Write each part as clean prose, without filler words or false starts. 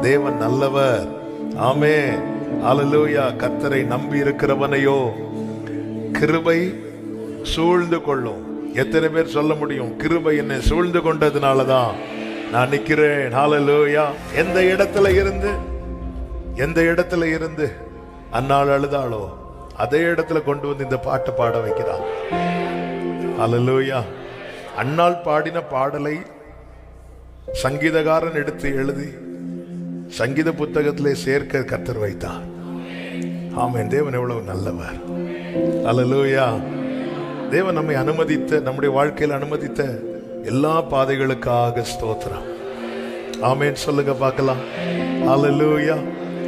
தேவன் நல்லவர். ஆமென். ஹல்லேலூயா. கர்த்தரை நம்பி இருக்கிறவனையோ கிருபை சூழ்ந்து கொள்ளும். எத்தனை பேர் சொல்ல முடியும், கிருபை என்னை சூழ்ந்து கொண்டதுனாலதான் நான் நிக்கிறேன். ஹல்லேலூயா. எந்த இடத்துல இருந்து அன்னாள் அழுதாளோ அதே இடத்துல கொண்டு வந்து இந்த பாட்டை பாட வைக்கிறான். ஹல்லேலூயா. அன்னாள் பாடின பாடலை சங்கீதக்காரன் எடுத்து எழுதி சங்கீத புத்தகத்திலே சேர்க்க கர்த்தர் வைத்தார். ஆமென். தேவன் எவ்வளவு நல்லவர். ஹல்லேலூயா. தேவன் நம்மை அனுமதித்த, நம்முடைய வாழ்க்கையில் அனுமதித்த எல்லா பாதைகளுக்காக ஸ்தோத்திரம். ஆமென். சொல்லுங்க பார்க்கலாம். ஹல்லேலூயா.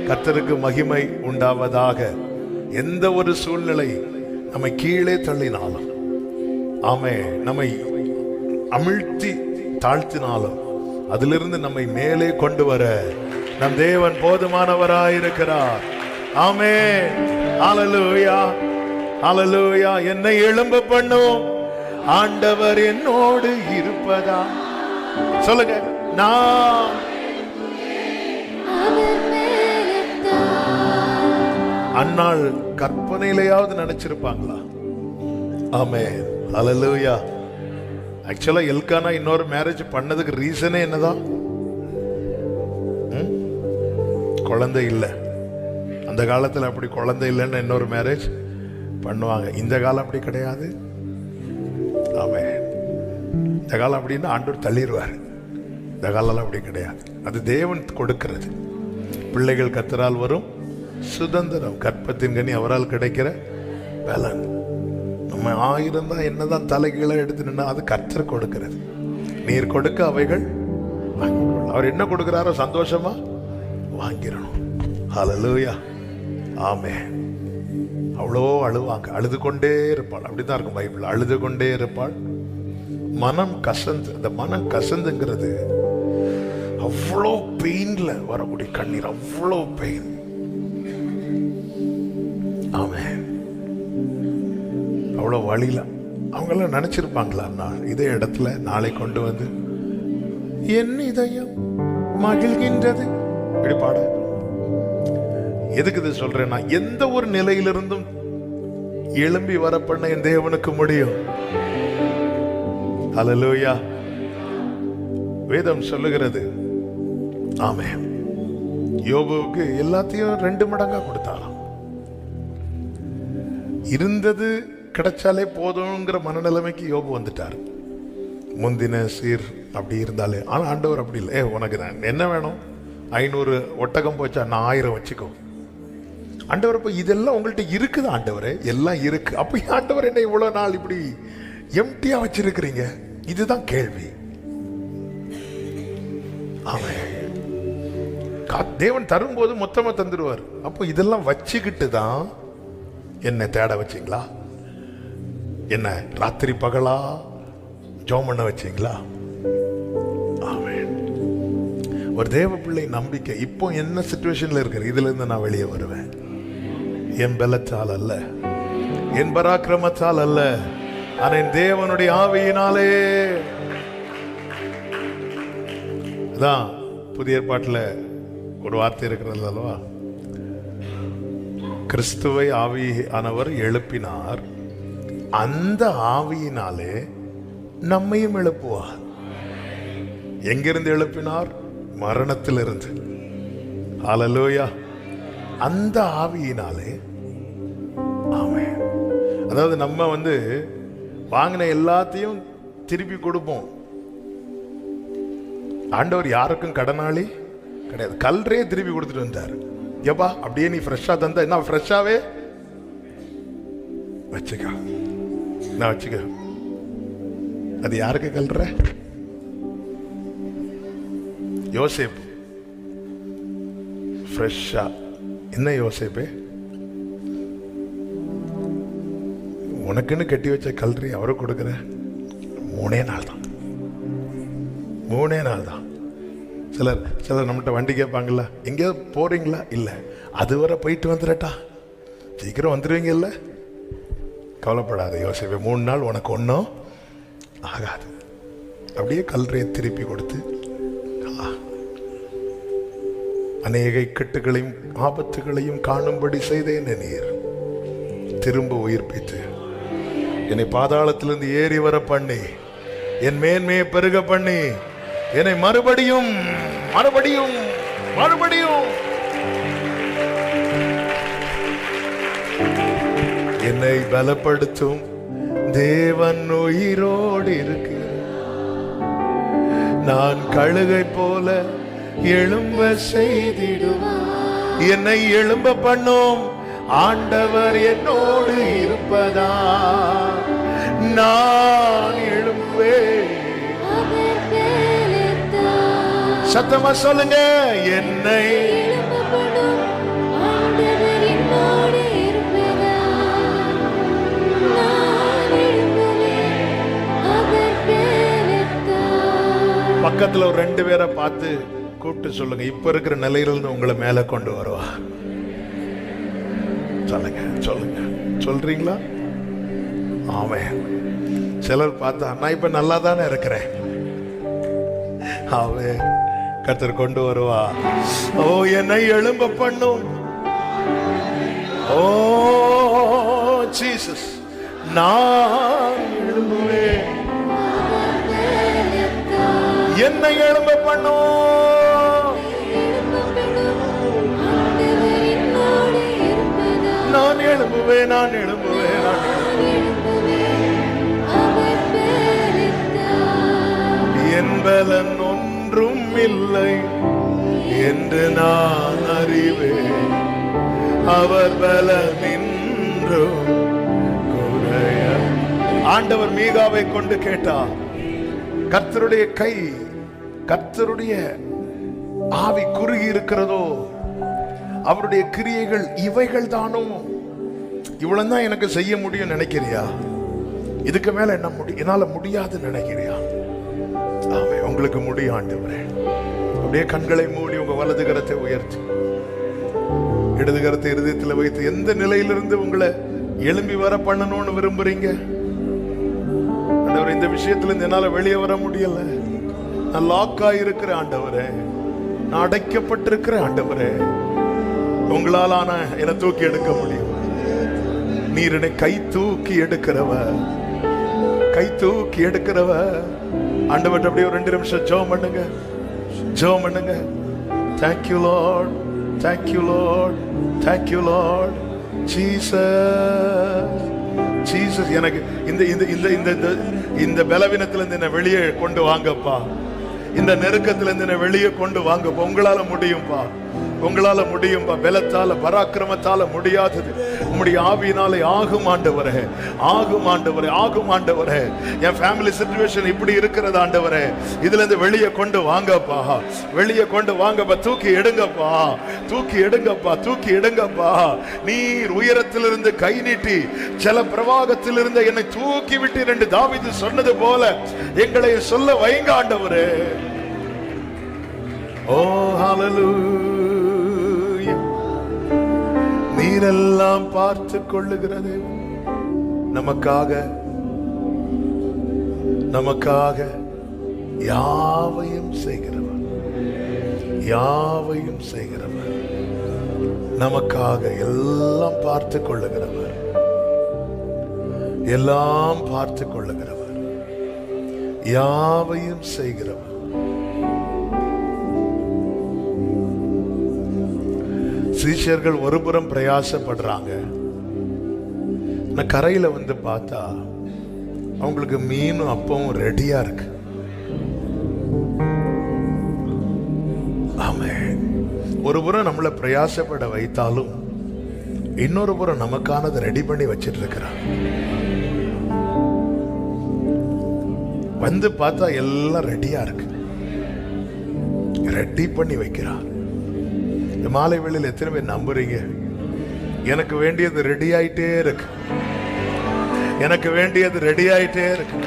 கர்த்தருக்கு மகிமை உண்டாவதாக. எந்த ஒரு சூழ்நிலை நம்மை கீழே தள்ளினாலும், ஆமென், நம்மை அமிழ்த்தி தாழ்த்தினாலும் அதிலிருந்து நம்மை மேலே கொண்டு வர நம் தேவன் போதுமானவராயிருக்கிறார். ஆமென். ஹல்லேலூயா. ஹல்லேலூயா. என்னை எழும்ப பண்ணும் ஆண்டவர் என்னோடு இருப்பதா. சொல்லுங்க. நான் அன்னாள் கற்பனையிலேயாவது நினைச்சிருப்பாங்களா? ஆமென். ஹல்லேலூயா. ஆக்சுவலா எல்கானா இன்னொரு மேரேஜ் பண்ணதுக்கு ரீசனே என்னதான்? குழந்தை இல்லை. அந்த காலத்தில் அப்படி குழந்தை இல்லைன்னு இன்னொரு மேரேஜ் பண்ணுவாங்க. இந்த காலம் அப்படி கிடையாது. ஆமென். இந்த காலம் அப்படின்னா ஆண்டவர் தள்ளிடுவார். இந்த காலம் அப்படி கிடையாது. அது தேவன் கொடுக்கிறது. பிள்ளைகள் கர்த்தரால் வரும் சுதந்திரம், கற்பத்தின் கனி அவரால் கிடைக்கிற பலன். நம்ம 1000 தான் என்னதான் தலைகீழ எடுத்து நின்னா அது கர்த்தர் கொடுக்கிறது. நீர் கொடுக்க அவைகள் வாங்கிக்கொள்ள. அவர் என்ன கொடுக்கிறாரோ சந்தோஷமா வாங்கிடணும். ஹல்லேலூயா. ஆமென். அவ்வளோ அழுவாங்க, அழுது கொண்டே இருப்பாள். அப்படிதான் இருக்கும் பைபிள். அழுது கொண்டே இருப்பாள். மனம் கசந்து, அந்த மனம் கசந்துங்கிறது அவ்வளோ பெயின்ல வரக்கூடிய கண்ணீர், அவ்வளோ பெயின். ஆமென். அவ்வளோ வழியில அவங்கெல்லாம் நினைச்சிருப்பாங்களா, நான் இதே இடத்துல நாளை கொண்டு வந்து என் இதயம் மகிழ்கின்றது இப்படி பாட. எதுக்கு இது சொல்றேன்னா, எந்த ஒரு நிலையிலிருந்தும் எழும்பி வர பண்ண என் தேவனுக்கு முடியும். ஹல்லேலூயா. வேதம் சொல்லுகிறது. ஆமென். யோபுவுக்கு எல்லாத்தையும் 2 மடங்கா கொடுத்தாராம். இருந்தது கிடைச்சாலே போதுங்கிற மனநிலைமைக்கு யோபு வந்துட்டார். முந்தின சீர் அப்படி இருந்தாலே. ஆனா ஆண்டவர் அப்படி இல்லை. உனக்கு நான் என்ன வேணும்? 500 ஒட்டகம் போச்சா, நான் 1000 வச்சுக்கோ. ஆண்டவர் இப்ப இதெல்லாம் உங்கள்கிட்ட இருக்குது. ஆண்டவரே எல்லாம் இருக்கு. அப்ப ஆண்டவர் என்ன இவ்வளவு நாள் இப்படி எம்டியா வச்சிருக்கிறீங்க? இதுதான் கேள்வி. ஆமென். தேவன் தரும்போது மொத்தமா தந்துடுவார். அப்போ இதெல்லாம் வச்சுக்கிட்டு தான் என்ன தேட வச்சிங்களா? என்ன ராத்திரி பகலா ஜெபம் பண்ண வச்சிங்களா? ஆமென். ஒரு தேவ பிள்ளை நம்பிக்கை. இப்போ என்ன சிச்சுவேஷன்ல இருக்கிற, இதுல இருந்து நான் வெளியே வருவேன். என் பலத்தால் அல்ல, என் பராக்கிரமத்தால் அல்ல, ஆனா என் தேவனுடைய ஆவியினாலே. அதான் புதிய ஏற்பாட்டில் ஒரு வார்த்தை இருக்கிறது அல்லவா? கிறிஸ்துவை ஆவியானவர் எழுப்பினார், அந்த ஆவியினாலே நம்மையும் எழுப்புவார். எங்கிருந்து எழுப்பினார்? மரணத்திலிருந்து. ஹல்லேலூயா. அந்த ஆவியினாலே. ஆமென். அதாவது நம்ம வாங்கின எல்லாத்தையும் திருப்பி கொடுப்போம். ஆண்டவர் யாருக்கும் கடனாளி கிடையாது. கல்றே திருப்பி கொடுத்துட்டு வந்தார். எப்பா அப்படியே நீ ஃப்ரெஷ்ஷா தந்தா என்ன, ஃப்ரெஷ்ஷாவே வச்சுக்க, நான் வச்சுக்க. அது யாருக்கு கல்ற? யோசேப்பு ஃப்ரெஷ்ஷா. என்ன யோசேப்பே, உனக்குன்னு கட்டி வச்ச கல்றி அவரை கொடுக்குற? 3 நாள் தான், 3 நாள் தான். சிலர் நம்மகிட்ட வண்டி கேட்பாங்கல்ல, எங்கேயாவது போறீங்களா? இல்லை, அதுவரை போயிட்டு வந்துடட்டா, சீக்கிரம் வந்துடுவீங்க. இல்லை, கவலைப்படாத யோசிப்பேன், 3 நாள் உனக்கு ஒன்றும் ஆகாது. அப்படியே கல்றையை திருப்பி கொடுத்து அநேக இக்கட்டுகளையும் ஆபத்துகளையும் காணும்படி செய்தேன். நீர் திரும்ப உயிர்ப்பித்து என்னை பாதாளத்திலிருந்து ஏறி வர பண்ணி என் மேன்மையை பெருக பண்ணி என்னை மறுபடியும் மறுபடியும் மறுபடியும் என்னை பலப்படுத்தும் தேவன் உயிரோடு இருக்கு. நான் கழுகை போல எழும்ப செய்திடுவார். என்னை எழும்ப பண்ணும் ஆண்டவர் என்னோடு இருப்பதா நான் எழும்புவேன். சத்தமா சொல்லுங்க, என்னை பக்கத்துல ஒரு 2 பேரை பார்த்து கூப்பிட்டு சொல்லுங்க, இப்ப இருக்கிற நிலையிலிருந்து உங்களை மேல கொண்டு வருவா. சொல்லுங்க சொல்லுங்க, சொல்றீங்களா? ஆமென். சிலர் பார்த்தா நான் இப்ப நல்லா தானே இருக்கிறேன். ஆமென். கர்த்தர் கொண்டு வருவா. ஓ, என்னை எழும்ப பண்ணும். ஓ ஜீசஸ், நான் எழும்புவேன். என்னை எழும்ப பண்ணும். நான் எழும்புவேன், நான் எழும்புவேன், நான் என் பலன் ஒன்றும் இல்லை என்று நான் அறிவேன். அவர் பலன் இன்றும் குறைய. ஆண்டவர் மீகாவை கொண்டு கேட்டார், கர்த்தருடைய கை, கர்த்தருடைய ஆவி குறுகி இருக்கிறதோ, அவருடைய கிரியைகள் இவைகள் தானோ? இவ்வளவு தான் எனக்கு செய்ய முடியும் நினைக்கிறியா? இதுக்கு மேல என்ன என்னால முடியாதுன்னு நினைக்கிறியா? ஆமென். உங்களுக்கு முடியும் ஆண்டவரே. அப்படியே கண்களை மூடி உங்க வலது கரத்தை உயர்த்தி இடது கரத்தை இருதயத்தில் வைத்து எந்த நிலையிலிருந்து உங்களை எழும்பி வர பண்ணணும்னு விரும்புறீங்க? ஆண்டவரே, இந்த விஷயத்துல இருந்து என்னால வெளியே வர முடியல, நான் லாக்கா இருக்கிற ஆண்டவரே, நான் அடைக்கப்பட்டிருக்கிற ஆண்டவரே, உங்களாலான என்னை தூக்கி எடுக்க முடியும். நீர் என்னை கை தூக்கி எடுக்கிறவ, கை தூக்கி எடுக்கிறவ. ஆண்டவர் அப்படியே ஒரு 2 நிமிஷம் ஜெபம் பண்ணுங்க, ஜெபம் பண்ணுங்க. Thank you Lord, thank you Lord, thank you Lord. Jesus, Jesus, எனக்கு இந்த இந்த இந்த இந்த இந்த பலவீனத்திலிருந்து என்னை வெளியே கொண்டு வாங்கப்பா. இந்த நெருக்கத்திலிருந்து என்னை வெளியே கொண்டு வாங்கப்பா. உங்களால முடியும்பா, உங்களால முடியும்பா. பலத்தால பராக்கிரமத்தால முடியாதது உம்முடைய ஆவியினாலே ஆகும் ஆண்டவரே, ஆகும் ஆண்டவரே, ஆகும் ஆண்டவரே. என் ஃபேமிலி சிச்சுவேஷன் இப்படி இருக்கிறது ஆண்டவரே, இதுல இருந்து வெளியே கொண்டு வாங்கப்பா, வெளியே கொண்டு வாங்கப்பா. தூக்கி எடுங்கப்பா, தூக்கி எடுங்கப்பா, தூக்கி எடுங்கப்பா. நீர் உயரத்திலிருந்து கை நீட்டி சில பிரவாகத்திலிருந்து என்னை தூக்கி விட்டு 2 தாவீது சொன்னது போல எங்களை சொல்ல வைங்க ஆண்டவரே. ஓ ஹalleluya. நீரெல்லாம் பார்த்து கொள்ளுகிறது, நமக்காக நமக்காக யாவையும் செய்கிறவர், யாவையும் செய்கிறவர், நமக்காக எல்லாம் பார்த்து கொள்ளுகிறவர், எல்லாம் பார்த்து கொள்ளுகிறவர், யாவையும் செய்கிறவர். சீஷர்கள் ஒருபுறம் பிரயாசப்படுறாங்க, கரையில வந்து பார்த்தா அவங்களுக்கு மீனும் அப்பவும் ரெடியா இருக்கு. ஆமென். ஒரு புறம் நம்மளை பிரயாசப்பட வைத்தாலும் இன்னொரு புறம் நமக்கானதை ரெடி பண்ணி வச்சிட்டு இருக்கிறார். வந்து பார்த்தா எல்லாம் ரெடியா இருக்கு, ரெடி பண்ணி வைக்கிறார். இந்த மாலை வேளையில் எத்தனை பேர் நம்புறீங்க? எனக்கு வேண்டியது ரெடி ஆயிட்டே இருக்கு, எனக்கு வேண்டியது ரெடி ஆயிட்டே இருக்கு.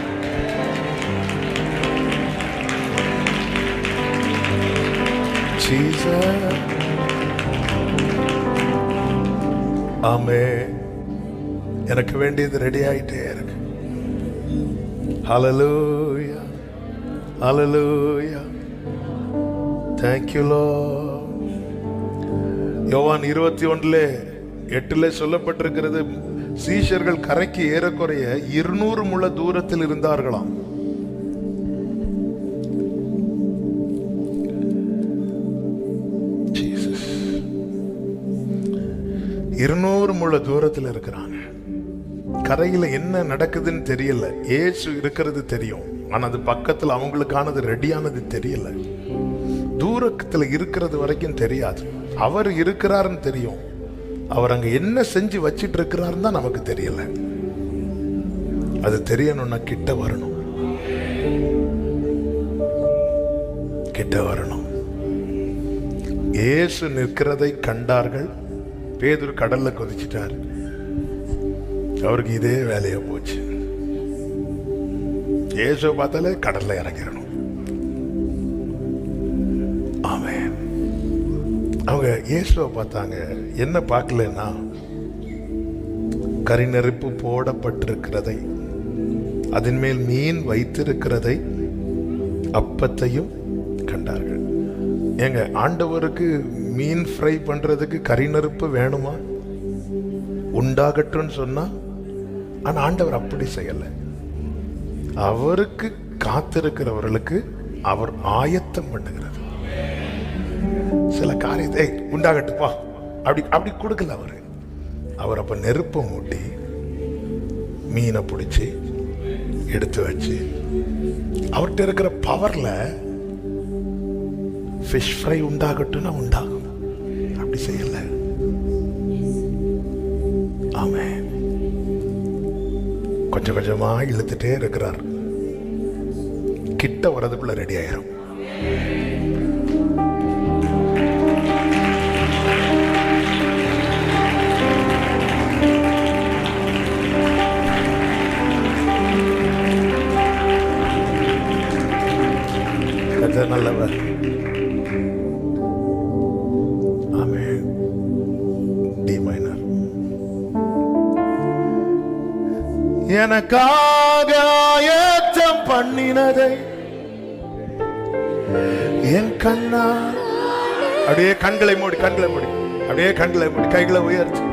ஆமென். எனக்கு வேண்டியது ரெடி ஆயிட்டே இருக்கு. ஹல்லேலூயா, ஹல்லேலூயா. Thank you Lord, யோவான் 21:8 சொல்லப்பட்டிருக்கிறது, சீஷர்கள் கரைக்கு ஏறக்குறைய 200 முழ தூரத்தில் இருந்தார்களாம். ஜீசஸ் 200 முழ தூரத்தில் இருக்கிறாங்க. கரையில என்ன நடக்குதுன்னு தெரியல. ஏசு இருக்கிறது தெரியும், ஆனா அது பக்கத்துல அவங்களுக்கானது ரெடியானது தெரியல. தூரத்துல இருக்கிறது வரைக்கும் தெரியாது. அவர் இருக்கிறாருன்னு தெரியும், அவர் அங்க என்ன செஞ்சு வச்சிட்டு இருக்கிறாருன்னு தான் நமக்கு தெரியல. அது தெரியணும்னா கிட்ட வரணும், கிட்ட வரணும். இயேசு நிற்கிறதை கண்டார்கள். பேதுரு கடல்ல குதிச்சிட்டார். அவருக்கு இதே வேலையா போச்சு. இயேசுவை பார்த்தாலே கடல்ல இறங்கிடணும். ஆமென். அவங்க இயேசுவை பார்த்தாங்க. என்ன பார்க்கலன்னா, கரிநெருப்பு போடப்பட்டிருக்கிறதை, அதன் மேல் மீன் வைத்திருக்கிறதை, அப்பத்தையும் கண்டார்கள். ஏங்க, ஆண்டவருக்கு மீன் ஃப்ரை பண்றதுக்கு கரிநெருப்பு வேணுமா? உண்டாகட்டும்னு சொன்னா, ஆனா ஆண்டவர் அப்படி செய்யல. அவருக்கு காத்திருக்கிறவர்களுக்கு அவர் ஆயத்தம் பண்ணுகிறது. சில காரியத்தை உண்டாகட்டுப்பா அப்படி அப்படி கொடுக்கல அவரு. அவர் அப்ப நெருப்பை மூட்டி மீனை பிடிச்சி எடுத்து வச்சு, அவர்கிட்ட இருக்கிற பவர்ல ஃபிஷ் ஃப்ரை உண்டாகட்டும்னா உண்டாகும். அப்படி செய்யல. ஆமென். கொஞ்சம் கொஞ்சமா இழுத்துட்டே இருக்கிறார். கிட்ட வரதுக்குள்ள ரெடி ஆயிரும். நல்லவர். ஆமென். D minor. எனக்காக ஆயத்தம் பண்ணினதை என் கண்ணா. அப்படியே கண்களை மூடி, கண்களை மூடி, அப்படியே கண்களை மூடி, கைகளை உயர்த்தி,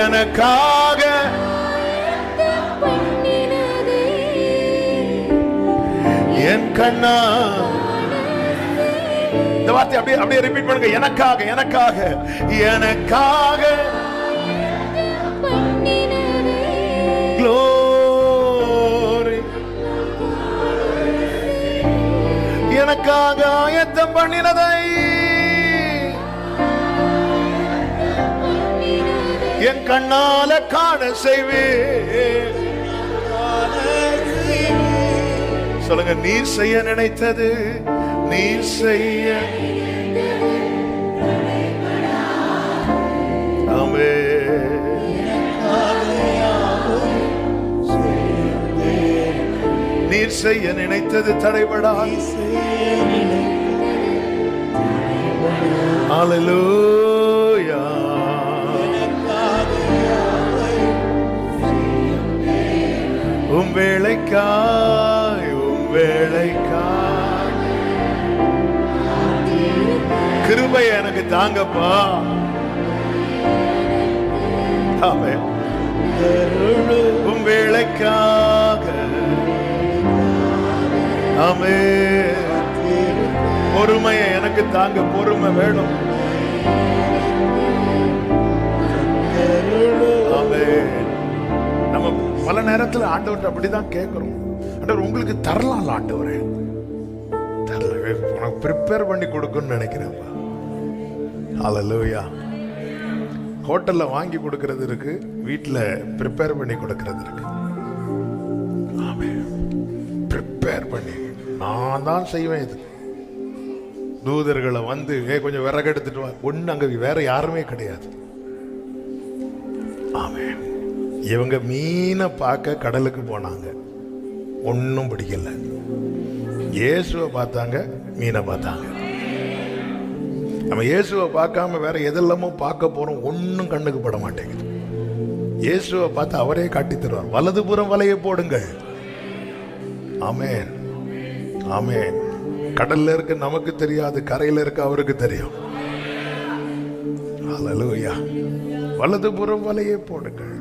எனக்காக என் கண்ணா. இந்த வார்த்தை அப்படியே அப்படியே ரிப்பீட் பண்ணுங்க. எனக்காக, எனக்காக, எனக்காக. Glory. எனக்காக ஆயத்தம் பண்ணினதை என் கண்ணால காண செய்வேன். சொல்லுங்க, நீர் செய்ய நினைத்தது, நீர் செய்ய. நீர் செய்ய நினைத்தது தடைபடாது. ஹல்லேலூயா. உம் வேளைக்காய், உம் வேளைக்காய் கிருபை எனக்கு தாங்கப்பா. ஆமென். உம் வேளைக்காக. ஆமென். பொறுமையை எனக்கு தாங்க. பொறுமை வேணும். ஆமென். நம்ம பல நேரத்தில் ஆண்டவர்கிட்ட அப்படிதான் கேட்கிறோம். ஆண்டவர் உங்களுக்கு தரலாம், ஆண்டவரே தரல, உனக்கு ப்ரிப்பேர் பண்ணி கொடுக்கணும்னு நினைக்கிறேன்ப்பா. ஹல்லேலூயா. ஹோட்டல்ல வாங்கி கொடுக்கறது இருக்கு, வீட்டில் ப்ரிப்பேர் பண்ணி கொடுக்கறது இருக்கு. ஆமென். ப்ரிப்பேர் பண்ணி நான் தான் செய்வேன். இது தூதர்களை வந்து கொஞ்சம் விறகு எடுத்துட்டு வா, ஒன்று அங்கே வேற யாருமே கிடையாது. ஆமென். இவங்க மீனை பார்க்க கடலுக்கு போனாங்க, ஒன்றும் பிடிக்கல. இயேசுவை பார்த்தாங்க, மீனை பார்த்தாங்க. நம்ம இயேசுவை பார்க்காம வேற எதெல்லாமோ பார்க்க போறோம், ஒன்றும் கண்ணுக்கு பட மாட்டேங்குது. இயேசுவை பார்த்து அவரே காட்டி தருவார். வலதுபுறம் வலையை போடுங்கள். ஆமென். ஆமென். கடல்ல இருக்க நமக்கு தெரியாது, கரையில இருக்க அவருக்கு தெரியும். ஹல்லேலூயா. வலதுபுறம் வலையை போடுங்கள்.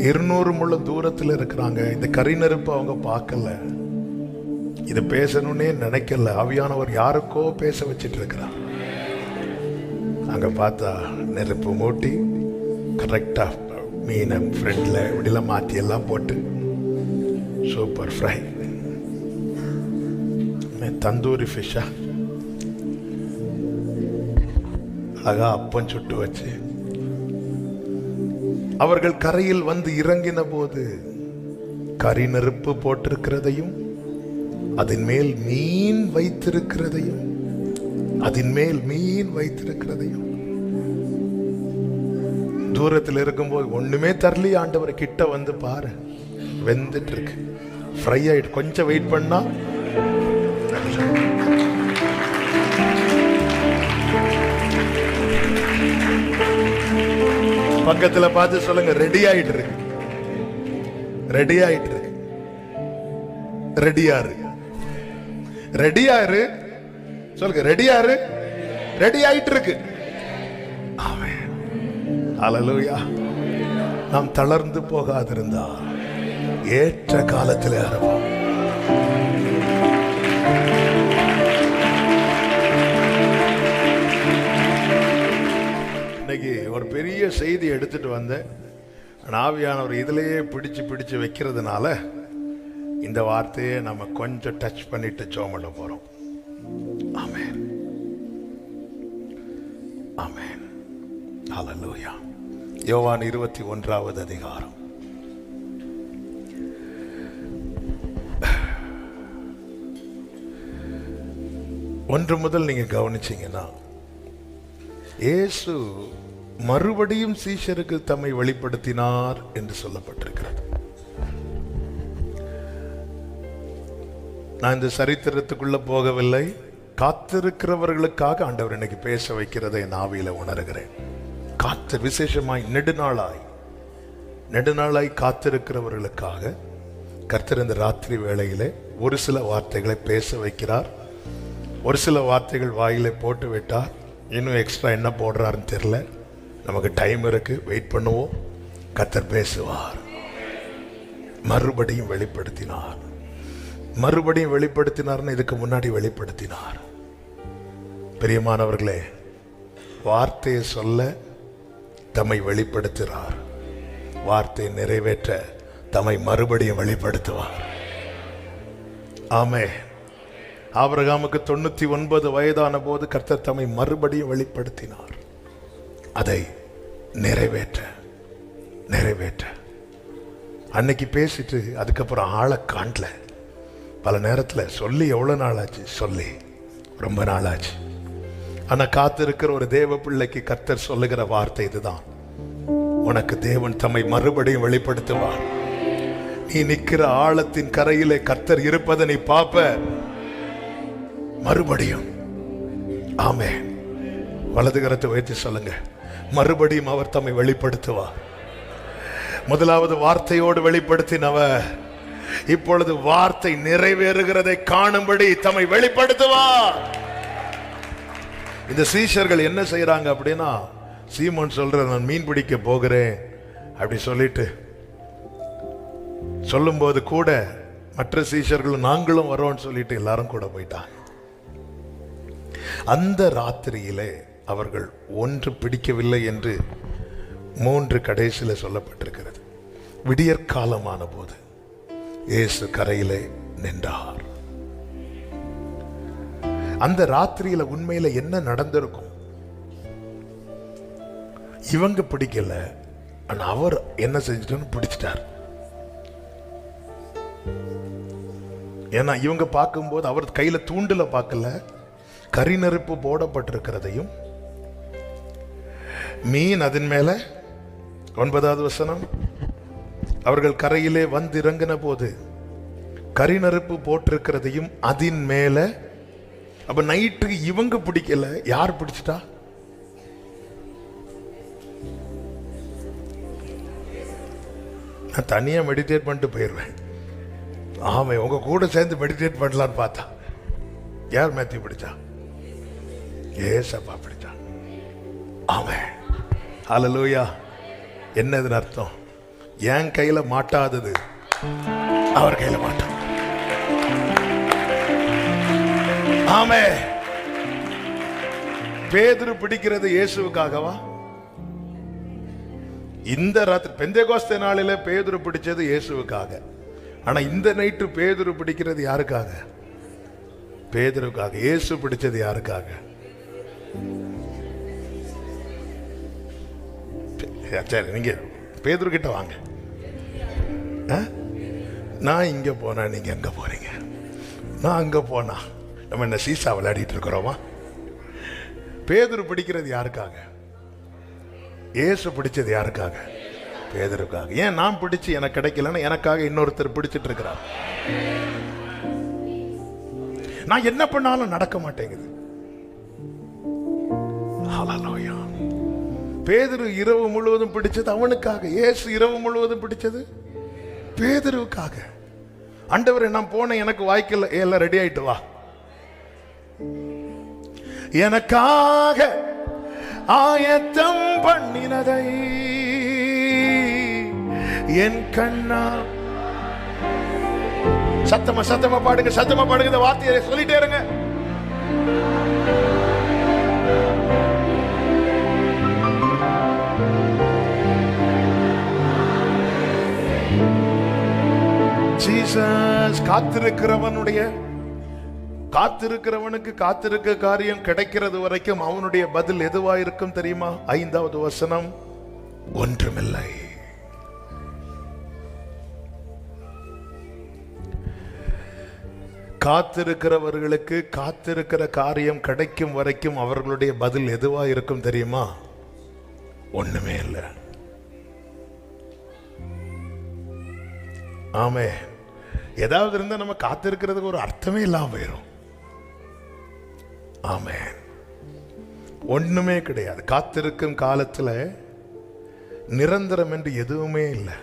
200 முழ தூரத்தில் இருக்கிறாங்க. இந்த கரிநெருப்பு அவங்க பார்க்கல, இது பேசணும்னே நினைக்கல. ஆவியானவர் யாருக்கோ பேச வச்சிட்டு இருக்கிறார். அங்க பார்த்தா நெருப்பு மூட்டி கரெக்டா மீனை ஃப்ரெண்ட்ல இப்படிலாம் மாற்றி எல்லாம் போட்டு சூப்பர் ஃப்ரை, தந்தூரி ஃபிஷ்ஷா அழகா அப்பம் சுட்டு வச்சு அவர்கள் கரையில் வந்து இறங்கின போது கரி நெருப்பு போட்டிருக்கிறதையும் அதன் மேல் மீன் வைத்திருக்கிறதையும் தூரத்தில் இருக்கும்போது ஒண்ணுமே தரலி. ஆண்டவர் கிட்ட வந்து பாரு, வெந்துட்டு இருக்கு, ஃப்ரை ஆயிட்டு. கொஞ்சம் வெயிட் பண்ணா பக்கத்துல பார்த்து சொல்லுங்க, ரெடி ஆயிட்டு இருக்கு, ரெடியாரு சொல்லுங்க, ரெடி ஆயிட்டு இருக்கு. ஆமென். ஹல்லேலூயா. நாம் தளர்ந்து போகாதிருந்தா ஏற்ற காலத்தில் அறுப்போம். இன்னைக்கு ஒரு பெரிய செய்தி எடுத்துட்டு வந்தேன். ஆவியானவர் இதிலேயே பிடிச்சு வைக்கிறதுனால இந்த வார்த்தையை நம்ம கொஞ்சம் டச் பண்ணிட்டு ஜெபம் பண்ண போறோம். ஆமென், ஆமென், ஹல்லேலூயா. யோவான் 21வது அதிகாரம். ஒன்று முதல் நீங்க கவனிச்சீங்கன்னா, இயேசு மறுபடியும் சீஷருக்கு தம்மை வெளிப்படுத்தினார் என்று சொல்லப்பட்டிருக்கிறது. நான் இந்த சரித்திரத்துக்குள்ள போகவில்லை. காத்திருக்கிறவர்களுக்காக ஆண்டவர் இன்னைக்கு பேச வைக்கிறதை என் ஆவியில உணர்கிறேன். விசேஷமாய் நெடுநாளாய் காத்திருக்கிறவர்களுக்காக கர்த்தர் இந்த ராத்திரி வேளையிலே ஒரு சில வார்த்தைகளை பேச வைக்கிறார். ஒரு சில வார்த்தைகள் வாயிலே போட்டு விட்டார். இன்னும் எக்ஸ்ட்ரா என்ன போடுறாருன்னு தெரியல. நமக்கு டைம் இருக்கு, வெயிட் பண்ணுவோம். கர்த்தர் பேசுவார். மறுபடியும் வெளிப்படுத்தினார்னு இதுக்கு முன்னாடி வெளிப்படுத்தினார். பிரியமானவர்களே, வார்த்தையை சொல்ல தம்மை வெளிப்படுத்துகிறார். வார்த்தையை நிறைவேற்ற தம்மை மறுபடியும் வெளிப்படுத்துவார். ஆமே. ஆபிரகாமுக்கு 99 வயதான போது கர்த்தர் தம்மை மறுபடியும் வெளிப்படுத்தினார். அதை நிறைவேற்ற அன்னைக்கு பேசிட்டு அதுக்கப்புறம் ஆளை காணல. பல நேரத்தில் சொல்லி எவ்வளவு நாள் ஆச்சு, சொல்லி ரொம்ப நாள் ஆச்சு. ஆனா காத்திருக்கிற ஒரு தேவ பிள்ளைக்கு கர்த்தர் சொல்லுகிற வார்த்தை இதுதான்: உனக்கு தேவன் தம்மை மறுபடியும் வெளிப்படுத்துவார். நீ நிற்கிற ஆழத்தின் கரையிலே கர்த்தர் இருப்பதை நீ பாப்ப. மறுபடியும். ஆமென். வலது கரத்தை உயர்த்தி சொல்லுங்க, மறுபடியும் அவர் தம்மை வெளிப்படுத்துவார். முதலாவது வார்த்தையோடு வெளிப்படுத்தினவர் இப்பொழுது வார்த்தை நிறைவேறுகிறதை காணும்படி தம்மை வெளிப்படுத்துவார். இந்த சீஷர்கள் என்ன செய்யறாங்க அப்படின்னா, சீமோன் சொல்ற நான் மீன் பிடிக்க போகிறேன் அப்படி சொல்லிட்டு சொல்லும்போது கூட மற்ற சீஷர்களும் நாங்களும் வரோம்னு சொல்லிட்டு எல்லாரும் கூட போயிட்டாங்க. அந்த ராத்திரியிலே அவர்கள் ஒன்று பிடிக்கவில்லை என்று 3 கடைசியில் சொல்லப்பட்டிருக்கிறது. விடியற்காலமான போது இயேசு கரையிலே நின்றார். அந்த ராத்திரியில உண்மையில என்ன நடந்திருக்கும்? இவங்க பிடிக்கல, ஆனா அவர் என்ன செஞ்சிட்டு பிடிச்சிட்டார். ஏன்னா இவங்க பார்க்கும்போது அவர் கையில தூண்டுல பார்க்கல, கரி நெருப்பு போடப்பட்டிருக்கிறதையும் மீன் அதன் மேல. 9வது வசனம், அவர்கள் கரையிலே வந்து இறங்கின போது கரி நெருப்பு போட்டிருக்கிறதையும் அதன் மேல. அப்ப நைட்டுக்கு இவங்க பிடிக்கல, யார் பிடிச்சிட்டா? நான் தனியா மெடிடேட் பண்ணிட்டு போயிடுவேன். ஆமா, உங்க கூட சேர்ந்து மெடிடேட் பண்ணலான்னு பார்த்தா யார் மேத்யூ பிடிச்சா? ஏசப்பா பிடிச்சா. ஆமென். ஹல்லேலூயா. என்னதுன்னு அர்த்தம்? என் கையில மாட்டாதது அவர் கையில மாட்டான். ஆமென். பேதுரு பிடிக்கிறது இயேசுவுக்காகவா? இந்த ராத்திரி பெந்தேகோஸ்தே நாளில பேதுரு பிடிச்சது இயேசுவுக்காக. ஆனா இந்த நைட்டு பேதுரு பிடிக்கிறது யாருக்காக? பேதுருக்காக. இயேசு பிடிச்சது யாருக்காக? சரி, நீங்க பேதுரு கிட்ட வாங்க. நான் இங்க போனா நீங்க எங்க போறீங்க? நான் அங்க போனா நம்ம என்ன சீசா விளையாடிட்டு இருக்கிறோமா? பேதுரு பிடிக்கிறது யாருக்காக? இயேசு பிடிச்சது யாருக்காக? பேதுருக்காக. ஏன் நான் பிடிச்சு எனக்கு கிடைக்கலன்னு எனக்காக இன்னொருத்தர் பிடிச்சிட்டு இருக்கிறார். நான் என்ன பண்ணாலும் நடக்க மாட்டேங்குது. ஹல்லேலூயா. பேதுரு இரவு முழுவதும் பிடிச்சது அவனுக்காக. இயேசு இரவு முழுவதும் பிடிச்சது பேதுருவுக்காக. ஆண்டவரே, நான் போனேன், எனக்கு வாய்க்கல. எல்லாம் ரெடி ஆயிட்டு வா. எனக்காக ஆயத்தம் பண்ணினதை என் கண்ணா. சத்தமா சத்தமா பாடுங்க, சத்தமா பாடுங்க. இந்த வார்த்தையை சொல்லிட்டே இருங்க. ஜீசஸ். காத்திருக்கிறவனுக்கு காத்திருக்க காரியம் கிடைக்கிறது வரைக்கும் அவனுடைய பதில் எதுவாயிருக்கும் தெரியுமா? 5வது வசனம், ஒன்றுமில்லை. காத்திருக்கிறவர்களுக்கு காத்திருக்கிற காரியம் கிடைக்கும் வரைக்கும் அவர்களுடைய பதில் எதுவாயிருக்கும் தெரியுமா? ஒண்ணுமே இல்லை. ஆமே. ஏதாவது இருந்தா நம்ம காத்திருக்கிறதுக்கு ஒரு அர்த்தமே இல்லாம போயிடும். ஆமே. ஒண்ணுமே கிடையாது. காத்திருக்கும் காலத்துல நிரந்தரம் என்று எதுவுமே இல்லை.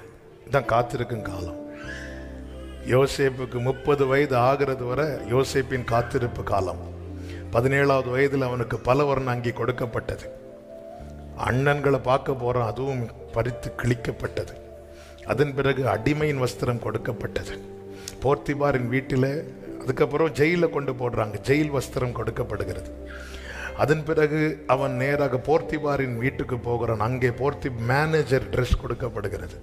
இதான் காத்திருக்கும் காலம். யோசேப்புக்கு 30 வயது ஆகிறது வரை யோசேப்பின் காத்திருப்பு காலம். 17வது வயதில் அவனுக்கு பலவர்ண அங்கி கொடுக்கப்பட்டது. அண்ணன்களை பார்க்க போறான், அதுவும் பறித்து கிழிக்கப்பட்டது. அதன் பிறகு அடிமையின் வஸ்திரம் கொடுக்கப்பட்டது. போர்த்திபாரின் வீட்டில், அதுக்கப்புறம் ஜெயிலில் கொண்டு போடுறாங்க, ஜெயில் வஸ்திரம் கொடுக்கப்படுகிறது. அதன் பிறகு அவன் நேராக போர்த்திபாரின் வீட்டுக்கு போகிறான். அங்கே மேனேஜர் ட்ரெஸ் கொடுக்கப்படுகிறது.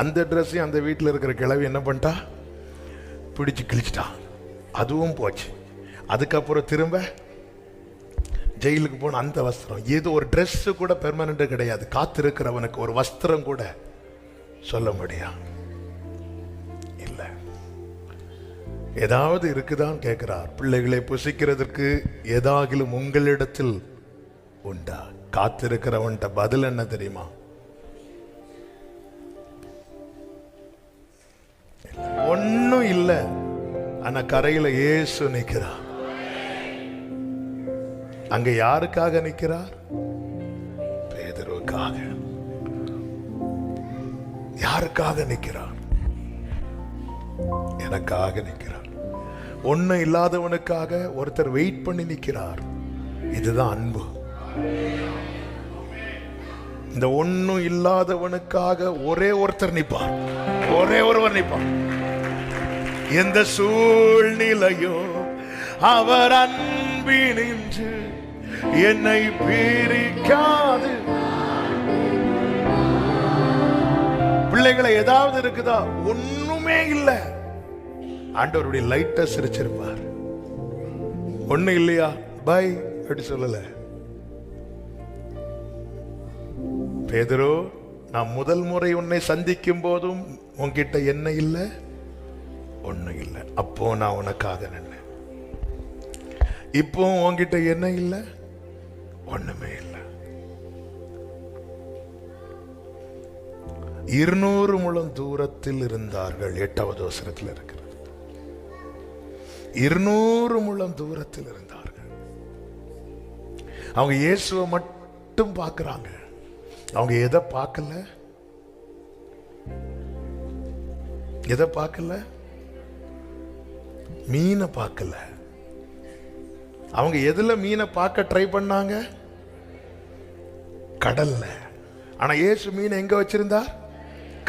அந்த ட்ரெஸ்ஸையும் அந்த வீட்டில் இருக்கிற கிழவி என்ன பண்ணிட்டா? பிடிச்சு கிழிச்சிட்டான். அதுவும் போச்சு. அதுக்கப்புறம் திரும்ப ஜெயிலுக்கு போன அந்த வஸ்திரம், ஏதோ ஒரு ட்ரெஸ் கூட பெர்மனண்ட் கிடையாது. காத்திருக்கிறவனுக்கு ஒரு வஸ்திரம் கூட சொல்ல முடியும் இல்லை. ஏதாவது இருக்குதான் கேட்கிறார். பிள்ளைகளை புசிக்கிறதுக்கு ஏதாகிலும் உங்களிடத்தில் உண்டா? காத்திருக்கிறவன்ட்ட பதில் என்ன தெரியுமா? ஒன்னும் இல்லை. ஆனா கரையில இயேசு நிற்கிறார். அங்க யாருக்காக நிற்கிறார்? பேதுருவுக்காக. யாருக்காக நிற்கிறார்? எனக்காக நிற்கிறார். ஒண்ணு இல்லாதவனுக்காக ஒருத்தர் வெயிட் பண்ணி நிற்கிறார். இதுதான் அன்பு. இந்த ஒண்ணும் இல்லாதவனுக்காக ஒரே ஒருத்தர் நிற்பார். ஒரே ஒருவர் நிற்பார். எந்த சூழ்நிலையோ அவர் அன்பினின்று என்னை பிரிக்காது. பிள்ளைகளை ஏதாவது இருக்குதா? ஒண்ணுமே இல்லை. ஆண்டவருடைய லைட்டா சிரிச்சிருப்பார். ஒண்ணு இல்லையா? பை அப்படி சொல்லல. பேதுரு, நான் முதல் முறை உன்னை சந்திக்கும் போதும் உன்கிட்ட என்ன இல்லை? ஒண்ணு இல்லை. அப்போ நான் உனக்காக நின்னேன். இப்போ உன்கிட்ட என்ன இல்லை? ஒண்ணுமே இல்லை. 200 முழம் தூரத்தில் இருந்தார்கள். 8வது வசனத்தில் இருக்கிறது. 200 முழம் தூரத்தில் இருந்தார்கள். அவங்க இயேசுவை மட்டும் பார்க்கிறாங்க. அவங்க எதை பார்க்கல? எதை பார்க்கல? மீனை பார்க்கல. அவங்க எதுல மீனை பார்க்க ட்ரை பண்ணாங்க? கடல்ல. ஆனா இயேசு மீன் எங்க வச்சிருந்தார்?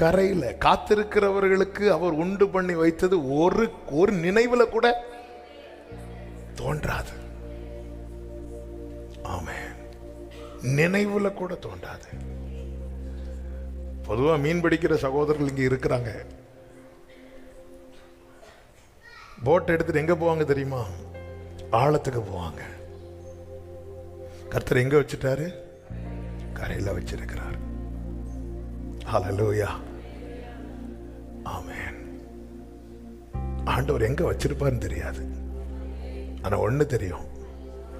கரையில. காத்திருக்கிறவர்களுக்கு அவர் உண்டு பண்ணி வைத்தது ஒரு நினைவுல கூட தோன்றாது. ஆமென். நினைவுல கூட தோன்றாது. பொதுவா மீன் பிடிக்கிற சகோதரர்கள் இங்க இருக்கிறாங்க. போட் எடுத்துட்டு எங்க போவாங்க தெரியுமா? ஆழத்துக்கு போவாங்க. கர்த்தர் எங்க வச்சிட்டாரு? கரையில வச்சிருக்கிறார். ஹல்லேலூயா. ஆமென். ஆண்டவர் எங்க வச்சிருப்பாருன்னு தெரியாது. ஆனா ஒண்ணு தெரியும்,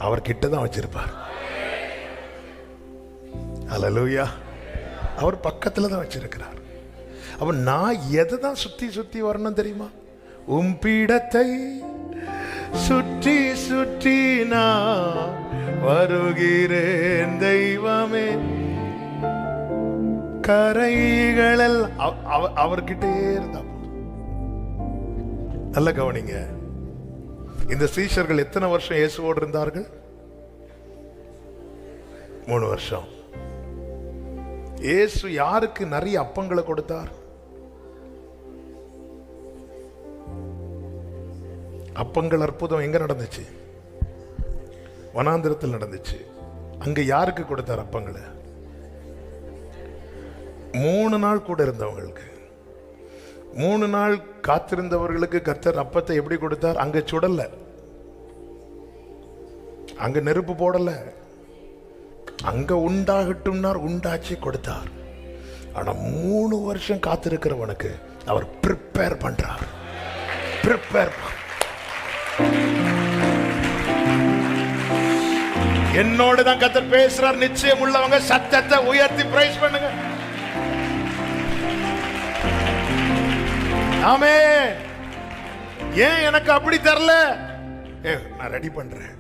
அவர் கிட்டதான் வச்சிருப்பார். ஹல்லேலூயா. அவர் பக்கத்துல தான் வச்சிருக்கிறார். அப்ப நான் எதை தான் சுத்தி சுத்தி வரணும் தெரியுமா? உம்பிடத்தை சுற்றி சுற்றி நான் வருகிறேன் தெய்வமே. கரைகளில் அவர்கிட்டே இருந்தா போதும். நல்ல கவனிங்க. இந்த சீஷர்கள் எத்தனை வருஷம் இயேசுவோடு இருந்தார்கள்? 3 வருஷம். இயேசு யாருக்கு நிறைய அப்பங்களை கொடுத்தார்? அப்பங்கள் அற்புதம் எங்க நடந்துச்சு? வனாந்திரத்தில் நடந்துச்சு. அங்க யாருக்கு கொடுத்தார் அப்பங்களை? 3 நாள் கூட இருந்தவங்களுக்கு. 3 நாள் காத்திருந்தவர்களுக்கு கர்த்தர் அப்பத்தை எப்படி கொடுத்தார்? அங்க சுடல, அங்க நெருப்பு போடல, அங்க உண்டாகட்டும்னார், உண்டாச்சு கொடுத்தார். ஆனா 3 வருஷம் காத்திருக்கிறவனுக்கு அவர் ப்ரிப்பேர் பண்றார். ப்ரிப்பேர். என்னோட தான் கர்த்தர் பேசுறார். நிச்சயம் உள்ளவங்க சத்தத்தை உயர்த்தி பிரைஸ் பண்ணுங்க. ஆமே. ஏன் எனக்கு அப்படி தரல? நான் ரெடி பண்றேன்.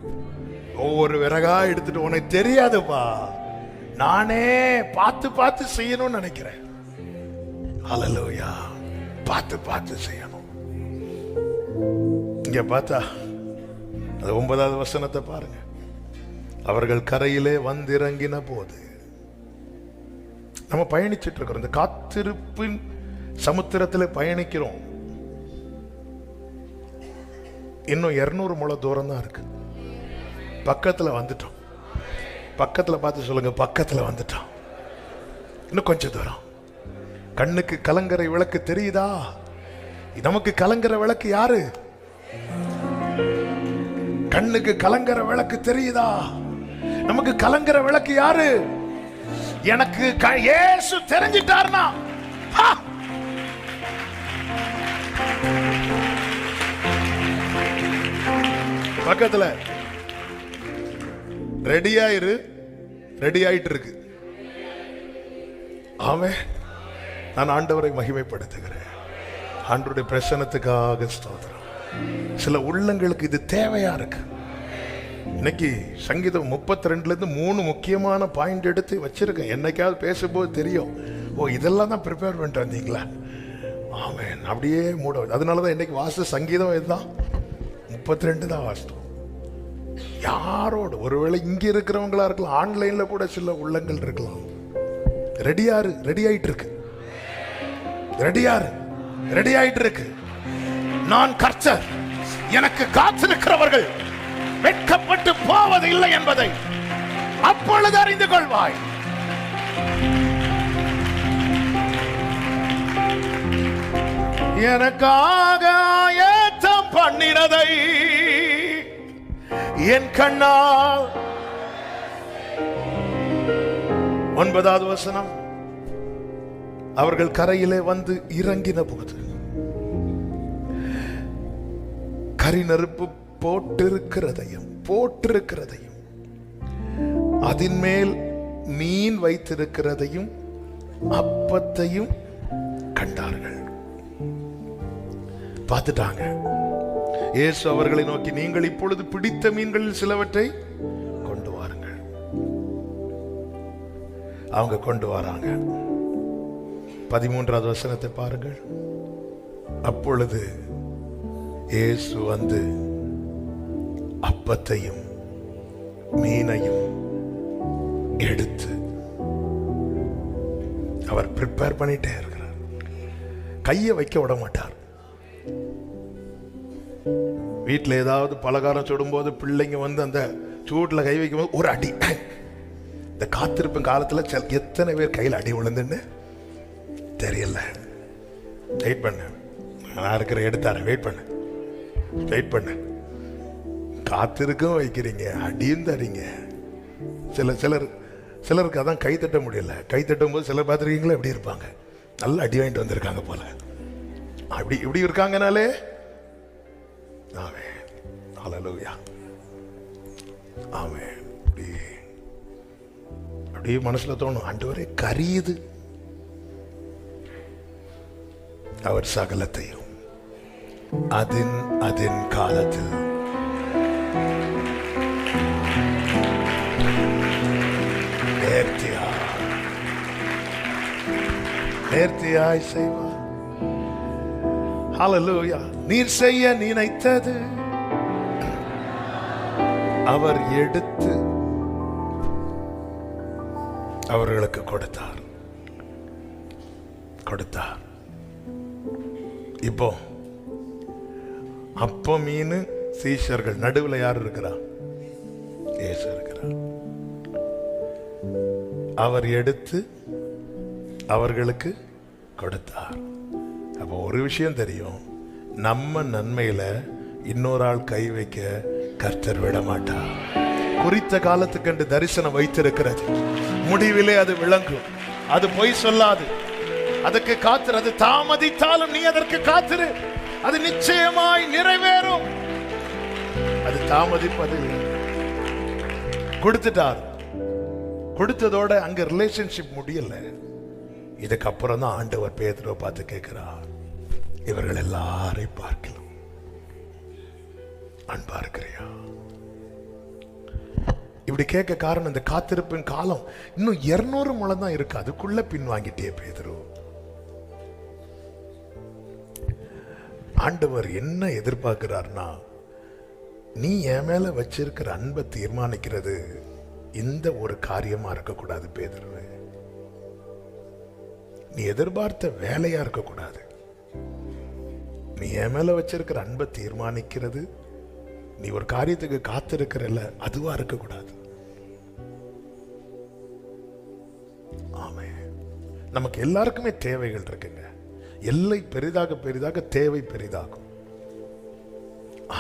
ஒவ்வொரு விறகா எடுத்துட்டு, உனக்கு தெரியாதுப்பா, நானே பார்த்து பார்த்து செய்யணும்னு நினைக்கிறேன். ஹல்லேலூயா. பார்த்து பார்த்து செய்யணும். இங்க பார்த்தா அது 9வது வசனத்தை பாருங்க. அவர்கள் கரையிலே வந்திறங்கின போது, நம்ம பயணிச்சுட்டு இருக்கிறோம். இந்த காத்திருப்பின் சமுத்திரத்தில் பயணிக்கிறோம். இன்னும் 200 முழ தூரம் தான் இருக்கு. பக்கத்துல வந்துட்டோம். பக்கத்துல பார்த்து சொல்லுங்க, பக்கத்துல வந்துட்டோம். இன்னும் கொஞ்சம் தூரம். கண்ணுக்கு கலங்கரை விளக்கு தெரியுதா? நமக்கு கலங்கரை விளக்கு யாரு? கண்ணுக்கு கலங்கரை விளக்கு தெரியுதா? நமக்கு கலங்கரை விளக்கு யாரு? எனக்கு இயேசு தெரிஞ்சிட்டார்னா பக்கத்துல ரெடியாயிரு. ரெடி ஆயிட்டு இருக்கு. ஆமென். நான் ஆண்டவரை மகிமைப்படுத்துகிறேன். ஆண்டவருடைய பிரசன்னத்துக்காக ஸ்தோத்திரம். சில உள்ளங்களுக்கு இது தேவையா இருக்கு. இன்னைக்கு சங்கீதம் 32ல இருந்து 3 முக்கியமான பாயிண்ட் எடுத்து வச்சிருக்கேன். என்னைக்காவது பேசும்போது தெரியும், ஓ இதெல்லாம் தான் ப்ரிப்பேர் பண்ணிட்டு வந்தீங்களா? ஆமென். அப்படியே மூட. அதனாலதான் இன்னைக்கு வாச சங்கீதம் இதுதான், 32 தான் வாசித்தோம். யாரோடு, ஒருவேளை இங்க இருக்கிறவங்களா இருக்கலாம், ஆன்லைன்ல கூட சில உள்ளங்கள் இருக்கலாம். ரெடியாரு, ரெடி ஆயிட்டு இருக்கு. ரெடியாரு, ரெடி ஆயிட்டு இருக்கு. நான் கர்த்தர், எனக்கு காத்திருக்கிறவர்கள் வெட்கப்பட்டு போவது இல்லை என்பதை அப்பொழுது அறிந்து கொள்வாய். எனக்காக ஆயத்தம் பண்ணினதை என் கண்ணால். 9வது வசனம். அவர்கள் கரையிலே வந்து இறங்கின போது கரி நெருப்பு போட்டிருக்கிறதையும் அதன் மேல் மீன் வைத்திருக்கிறதையும் அப்பத்தையும் கண்டார்கள். பார்த்துட்டாங்க. இயேசு அவர்களை நோக்கி, நீங்கள் இப்பொழுது பிடித்த மீன்களில் சிலவற்றை கொண்டு வாருங்கள். அவங்க கொண்டு வராங்க. 13வது வசனத்தை பாருங்கள். அப்பொழுது இயேசு வந்து அப்பத்தையும் மீனையும் எடுத்து அவர் ப்ரிப்பேர் பண்ணிட்டே இருக்கிறார். கையை வைக்க விட மாட்டார். வீட்டில் ஏதாவது பலகாரம் சுடும்போது பிள்ளைங்க வந்து அந்த சூட்டில் கை வைக்கும் போது ஒரு அடி. இந்த காத்திருப்பும் காலத்தில் எத்தனை பேர் கையில் அடி விழுந்துன்னு தெரியல. வெயிட் பண்ண, நான் இருக்கிற எடுத்தார வெயிட் பண்ண, வெயிட் பண்ண. காத்திருக்கும் வைக்கிறீங்க, அடியும் தரீங்க. சிலருக்கு அதான் கை தட்ட முடியல. கை தட்டும் போது சிலர் பார்த்துருக்கீங்களா எப்படி இருப்பாங்க, நல்ல அடி வாங்கிட்டு வந்திருக்காங்க போல. அப்படி இப்படி இருக்காங்கனாலே ஆமென், ஹல்லேலூயா, ஆமென். அப்படியே மனசுல தோணும், ஆண்டவரே கரியுது. அவர் சகலத்தையும் அதின் காலத்தில் நேர்த்தியாய் செய்வார். ஹல்லேலூயா. நீர் செய்ய நினைத்தது அவர் எடுத்து அவர்களுக்கு கொடுத்தார். இப்போ அப்போ மீன் சீஷர்கள் நடுவில் யார் இருக்கிறா? இயேசு இருக்கிறார். அவர் எடுத்து அவர்களுக்கு கொடுத்தார். அப்போ ஒரு விஷயம் தெரியும், நம்ம நன்மையில இன்னொரு ஆள் கை வைக்க கர்த்தர் விட மாட்டார். குறித்த காலத்துக்கென்று தரிசனம் வைத்திருக்கிறது. முடிவிலே அது விளங்கும். அது பொய் சொல்லாது. அதற்கு காத்திரு. அது தாமதித்தாலும் நீ அதற்கு காத்திரு. அது நிச்சயமாய் நிறைவேறும். அது தாமதிப்பதில்லை. கொடுத்துட்டார். கொடுத்ததோட அங்க ரிலேஷன்ஷிப் முடியல. இதுக்கப்புறம் தான் ஆண்டவர் பேதுருவை பார்த்து கேட்கிறார், இவர்கள் எல்லாரையும் பார்க்கலாம் அன்பா இருக்கிறியா? இப்படி கேட்க காரணம், இந்த காத்திருப்பின் காலம் இன்னும் 200 முழம் தான் இருக்கு. அதுக்குள்ள பின் வாங்கிட்டே பேதுரு. ஆண்டவர் என்ன எதிர்பார்க்கிறார்னா, நீ என் மேல வச்சிருக்கிற அன்பை தீர்மானிக்கிறது இந்த ஒரு காரியமா இருக்கக்கூடாது பேதுருவே. நீ எதிர்பார்த்த வேலையா இருக்கக்கூடாது. நீ என் மேல வச்சிருக்கிற அன்பை தீர்மானிக்கிறது, நீ ஒரு காரியத்துக்கு காத்திருக்கிறல்ல, அதுவா இருக்கக்கூடாது. ஆமே. நமக்கு எல்லாருக்குமே தேவைகள் இருக்குங்க. எல்லை பெரிதாக பெரிதாக தேவை பெரிதாகும்.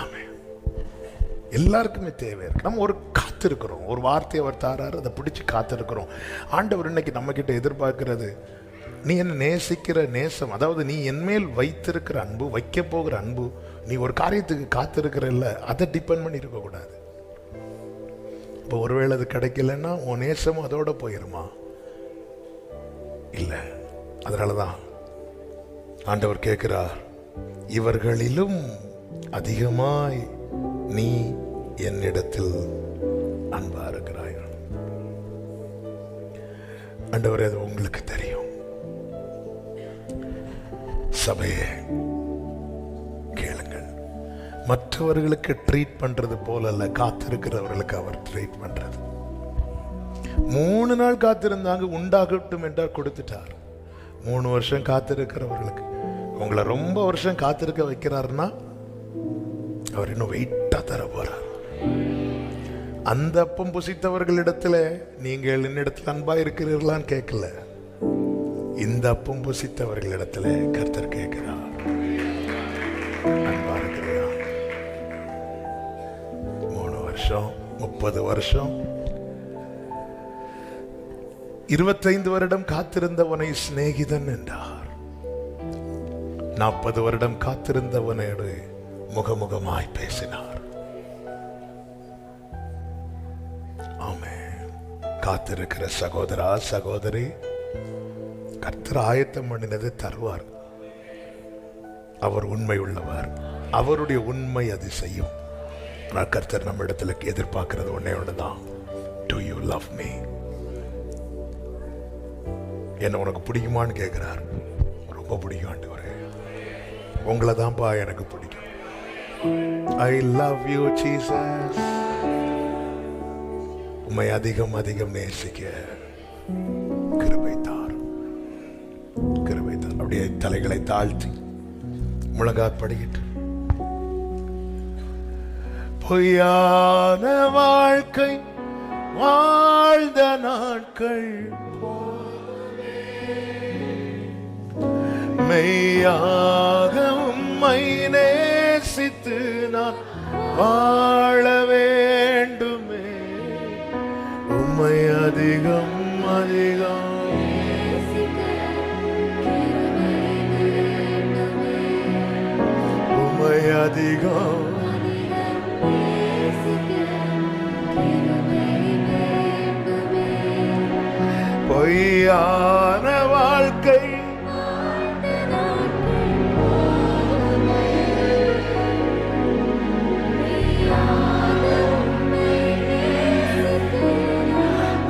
ஆமே. எல்லாருக்குமே தேவை இருக்கு. நம்ம ஒரு காத்திருக்கிறோம், ஒரு வார்த்தையை அவர் தாராரு, அதை பிடிச்சி காத்திருக்கிறோம். ஆண்டவர் இன்னைக்கு நம்ம கிட்ட எதிர்பார்க்கிறது, நீ என்ன நேசிக்கிற நேசம், அதாவது நீ என்மேல் வைத்திருக்கிற அன்பு, வைக்க போகிற அன்பு, நீ ஒரு காரியத்துக்கு காத்திருக்கிறல்ல, அதை டிபெண்ட் பண்ணி இருக்கக்கூடாது. இப்போ ஒருவேளை அது கிடைக்கலன்னா உன் நேசமும் அதோட போயிருமா? இல்லை. அதனாலதான் ஆண்டவர் கேட்கிறார், இவர்களிலும் அதிகமாய் நீ என்னிடத்தில் அன்பா இருக்கிறாய். ஆண்டவரே, அது உங்களுக்கு தெரியும். சபையே கேளுங்கள். மற்றவர்களுக்கு ட்ரீட் பண்றது போல அல்ல, காத்திருக்கிறவர்களுக்கு அவர் ட்ரீட் பண்றது. 3 நாள் காத்திருந்தாங்க, உண்டாகட்டும் என்றார், கொடுத்துட்டார். 3 வருஷம் காத்திருக்கிறவர்களுக்கு, உங்களை ரொம்ப வருஷம் காத்திருக்க வைக்கிறாருன்னா அவர் இன்னும் வெயிட்டா தர போறார். அந்த அப்பம் புசித்தவர்களிடத்துல நீங்கள் என்னிடத்தில் அன்பா இருக்கிறீர்களான்னு கேட்கல, இந்த அப்பம் புசித்தவர்களிடத்துல கர்த்தர் கேட்கிறார், அன்பா இருக்கிறியா? 3 வருஷம், 30 வருஷம், 25 வருடம் காத்திருந்தவனை சிநேகிதன் என்றார். 40 வருடம் காத்திருந்தவனோடு முகமுகமாய் பேசினார். ஆமென். காத்திருக்கிற சகோதரா, சகோதரி, கர்த்தர் ஆயத்தம் பண்ணினது தருவார். அவர் உண்மை உள்ளவர். அவருடைய உண்மை அது செய்யும். ஆனால் கர்த்தர் நம்ம இடத்துல எதிர்பார்க்கிறது ஒன்னே ஒண்ணுதான், டு யூ லவ் மீ? என்ன உனக்கு பிடிக்குமான்னு கேட்கிறார். ரொம்ப பிடிக்கும் ஆண்டவரே, உங்களை தான்ப்பா எனக்கு பிடிக்கும். I love you Jesus. உம்மை அதிகம் அதிகம் நேசிக்க கிருபை தாரும். அப்படியே தலைகளை தாழ்த்தி முழங்காற்படியிட்டு, பொய்யான வாழ்க்கை வாழ்ந்த நாட்கள் மெய்யாக உம்மை நேசித்து நான் வாழ வேண்டுமே. உம்மை அதிகம் அதிகம் உம்மை அதிகம் பொய்யான வாழ்க்கை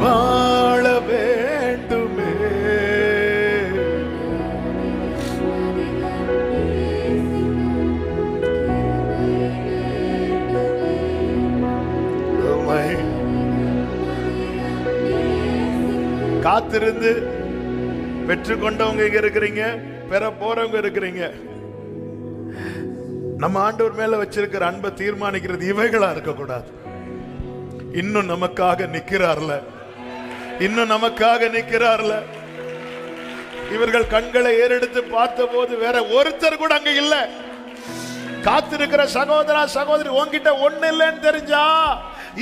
வாழ வேண்டுமே. காத்திருந்து பெற்றுக்கொண்டவங்க இங்க இருக்கிறீங்க, பெற போறவங்க இருக்கிறீங்க. நம்ம ஆண்டவர் மேல வச்சிருக்கிற அன்பை தீர்மானிக்கிறது இவைகளா இருக்கக்கூடாது. இன்னும் நமக்காக நிக்கிறார்ல, இன்னும் நமக்காக நிக்கிறார்ல. இவர்கள் கண்களை ஏறெடுத்து பார்த்த போது வேற ஒருத்தர் கூட அங்க இல்ல. காத்திருக்கிற சகோதரா சகோதரி, உன்கிட்ட ஒண்ணு இல்லைன்னு தெரிஞ்சா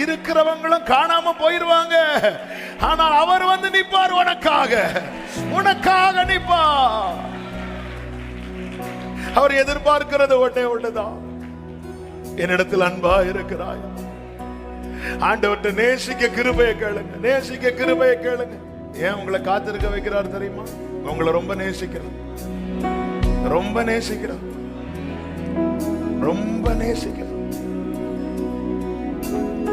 இருக்கிறவங்களும் காணாம போயிருவாங்க. ஆனால் அவர் வந்து நிப்பார், உனக்காக உனக்காக நிப்பார். அவர் எதிர்பார்க்கிறது ஒன்னே ஒண்ணுதான், என்னிடத்தில் அன்பா இருக்கிறாய். ஆண்டவர்கிட்ட நேசிக்க கிருபையை கேளுங்க, நேசிக்க கிருபையை கேளுங்க. ஏன் உங்களை காத்திருக்க வைக்கிறார் தெரியுமா? உங்களை ரொம்ப நேசிக்கிறார், ரொம்ப நேசிக்கிறார், ரொம்ப நேசிக்கிறார்.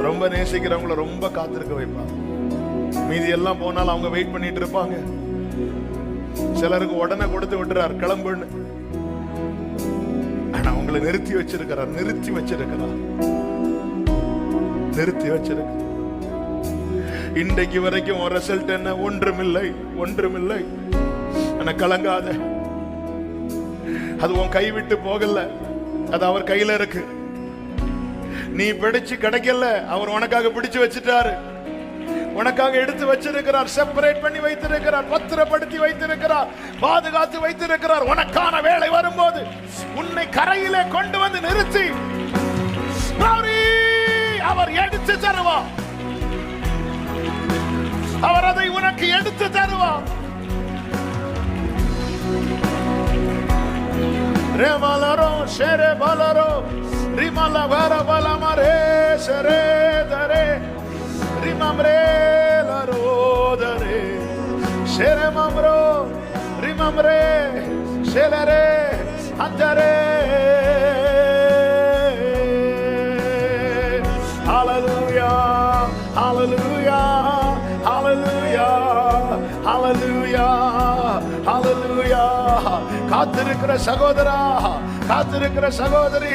ரொம்ப நேசிக்கிறவங்கள ரொம்ப காத்திருக்க வைப்பாங்க. மீதி எல்லாம் போனாலும் அவங்க வெயிட் பண்ணிட்டு இருப்பாங்க. சிலருக்கு உடனே கொடுத்து விட்டுறார், கிளம்புன்னு. ஆனா அவங்களை நிறுத்தி வச்சிருக்கிறார், நிறுத்தி வச்சிருக்கிறார், நிறுத்தி வச்சிருக்க. இன்றைக்கு வரைக்கும் ஒரு ரிசல்ட் என்ன? ஒன்றுமில்லை, ஒன்றுமில்லை. ஆனா கலங்காத, அது உன் கை விட்டு போகல, அது அவர் கையில இருக்கு. நீ பிடிச்சு கிடைக்கல, அவர் உனக்காக பிடிச்சு வச்சிட்டாரு, உனக்காக எடுத்து வச்சிருக்கிறார், செப்பரேட் பண்ணி வைத்திருக்கிறார், பத்திரப்படுத்தி வைத்திருக்கிறார், பாதுகாத்து வைத்திருக்கிறார். உனக்கான வேலை வரும்போது உன்னை கரையிலே கொண்டு வந்து நிறுத்தி அவர் எடுத்து தருவார். அவர் அதை உனக்கு எடுத்து தருவார். ரேமலரோ ஷேரே பலரோ ரிமல வர பலமரே ஷரே தரே ரிமம்ரே லரோதரே ஷேரே மம்ரோ ரிமம்ரே ஷேலரே அந்தரே. ஹalleluya ஹalleluya ஹalleluya ஹalleluya ஹalleluya. காத்திருக்கிற சகோதரா, காத்திருக்கிற சகோதரி,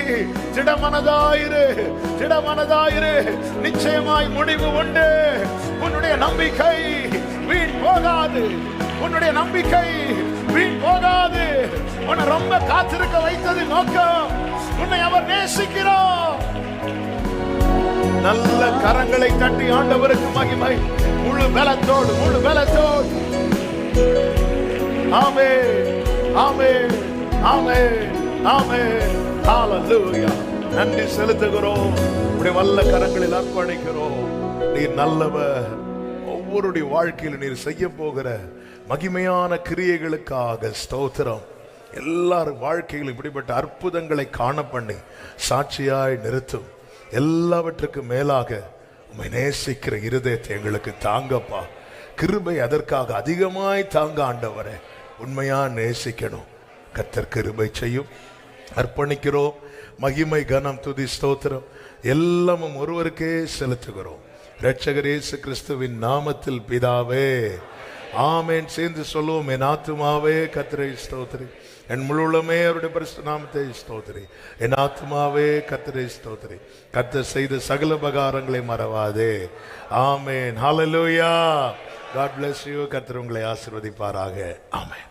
திடமனதாயிரு, திடமனதாயிரு. நிச்சயமாய் முடிவு உண்டு. உன்னுடைய நம்பிக்கை வீண் போகாது, உன்னுடைய நம்பிக்கை வீண் போகாது. உன்னை ரொம்ப காத்திருக்க வைத்தது நோக்கம். உன்னை அவர் நேசிக்கிறார். நல்ல கரங்களை தட்டி ஆண்டவருக்கு மகிமை. முழு பலத்தோடு, முழு பலத்தோடு. ஆமென், ஆமென், ஆமென், ஆமென். ஹalleluya. நன்றி செலுத்துகிறோம். உடைய வல்ல கரங்களில் அர்ப்பணிக்கிறோம். நீர் நல்லவர். ஒவ்வொருடைய வாழ்க்கையில் நீர் செய்ய போகிற மகிமையான கிரியைகளுக்காக ஸ்தோத்திரம். எல்லாரும் வாழ்க்கையில் இப்படிப்பட்ட அற்புதங்களை காண பண்ணி சாட்சியாய் நிறுத்தும். எல்லாவற்றுக்கும் மேலாக உம்மை நேசிக்கிற இருதயத்தை எங்களுக்கு தாங்கப்பா. கிருபை அதற்காக அதிகமாய் தாங்க ஆண்டவரே. உண்மையா நேசிக்கணும். கர்த்தர் கிருபை செய்யும். அர்ப்பணிக்கிறோம். மகிமை கனம் துதி ஸ்தோத்திரம் எல்லாமும் ஒருவருக்கே செலுத்துகிறோம். இரட்சகர் இயேசு கிறிஸ்துவின் நாமத்தில் பிதாவே, ஆமென். சேர்ந்து சொல்லுவோம். என் ஆத்துமாவே கர்த்தரை ஸ்தோத்திரி, என் முழுமே அவருடைய பரிசுத்த நாமத்தை ஸ்தோத்திரி. என் ஆத்துமாவே கர்த்தரை ஸ்தோத்திரி, கர்த்தர் செய்த சகல உபகாரங்களை மறவாதே. ஆமென். ஹalleluya. God bless you. கர்த்தர் உங்களை ஆசீர்வதிப்பாராக. ஆமென்.